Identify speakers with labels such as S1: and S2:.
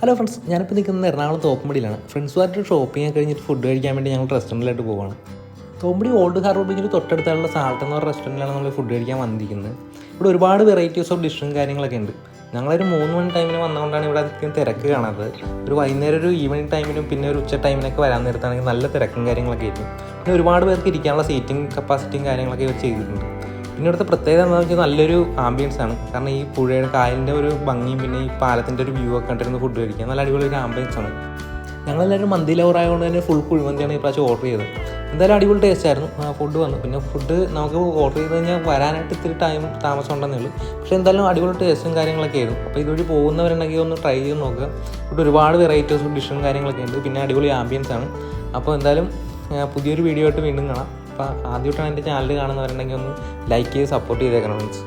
S1: Hello friends, ഞാനിപ്പോൾ നിൽക്കുന്നത് Ernakulam തോപ്പുംപടിയിലാണ്. ഫ്രണ്ട്സുമായിട്ട് shopping കഴിഞ്ഞിട്ട് ഫുഡ് കഴിക്കാൻ വേണ്ടി ഞങ്ങൾ റെസ്റ്റോറൻറ്റിലായിട്ട് പോവുകയാണ്. തോപ്പുംപടി ഓൾഡ് ഹാർബർ ബീച്ചിന് തൊട്ടടുത്തുള്ള സാൾട്ട് എന്ന് പറഞ്ഞ റെസ്റ്റോറൻറ്റിലാണ് നമ്മൾ ഫുഡ് കഴിക്കാൻ വന്നിരിക്കുന്നത്. ഇവിടെ ഒരുപാട് വെറൈറ്റീസ് ഓഫ് ഡിഷും കാര്യങ്ങളൊക്കെ ഉണ്ട്. ഞങ്ങളൊരു 3 മണി ടൈമിന് വന്നതുകൊണ്ടാണ് ഇവിടെ അധികം തിരക്ക് കാണാത്തത്. ഒരു വൈകുന്നേരം ഒരു ഈവനിങ് ടൈമിനും പിന്നെ ഒരു ഉച്ച ടൈമിനൊക്കെ വരാൻ നേരത്താണെങ്കിൽ നല്ല തിരക്കും കാര്യങ്ങളൊക്കെ ആയിരിക്കും. പിന്നെ ഒരുപാട് പേർക്ക് ഇരിക്കാനുള്ള സീറ്റിംഗ് കപ്പാസിറ്റിയും കാര്യങ്ങളൊക്കെ ഇവർ ചെയ്തിട്ടുണ്ട്. പിന്നെ ഇവിടുത്തെ പ്രത്യേകത എന്താണെന്ന് വെച്ചാൽ നല്ലൊരു ആംബിയൻസ് ആണ്. കാരണം ഈ പുഴയുടെ കായലിൻ്റെ ഒരു ഭംഗിയും പിന്നെ ഈ പാലത്തിൻ്റെ ഒരു വ്യൂ ഒക്കെ കണ്ടിരുന്ന് ഫുഡ് കഴിക്കാൻ നല്ല അടിപൊളി ഒരു ആംബിയൻസ് ആണ്. ഞങ്ങളെല്ലാവരും മന്തി ലവറായതുകൊണ്ട് തന്നെ ഫുൾ കുഴിമന്തിയാണ് ഈ പ്രാവശ്യം ഓർഡർ ചെയ്തത്. എന്തായാലും അടിപൊളി ടേസ്റ്റ് ആയിരുന്നു. ഫുഡ് വന്നു. പിന്നെ ഫുഡ് നമുക്ക് ഓർഡർ ചെയ്ത് കഴിഞ്ഞാൽ വരാനായിട്ട് ഇത്തിരി താമസം ഉണ്ടെന്നേ ഉള്ളൂ. പക്ഷേ എന്തായാലും അടിപൊളി ടേസ്റ്റും കാര്യങ്ങളൊക്കെ ആയിരുന്നു. അപ്പോൾ ഇതുവഴി പോകുന്നവരുണ്ടെങ്കിൽ ഒന്ന് ട്രൈ ചെയ്ത് നോക്കുക. ഇവിടെ ഒരുപാട് വെറൈറ്റീസും ഡിഷും കാര്യങ്ങളൊക്കെ ഉണ്ട്. പിന്നെ അടിപൊളി ആംബിയൻസ് ആണ്. അപ്പോൾ എന്തായാലും പുതിയൊരു വീഡിയോ ആയിട്ട് വീണ്ടും കാണാം. അപ്പോൾ ആദ്യമായിട്ടാണ് എൻ്റെ ചാനൽ കാണുന്നവരുണ്ടെങ്കിൽ ഒന്ന് ലൈക്ക് ചെയ്ത് സപ്പോർട്ട് ചെയ്തേക്കണം ഫ്രണ്ട്സ്.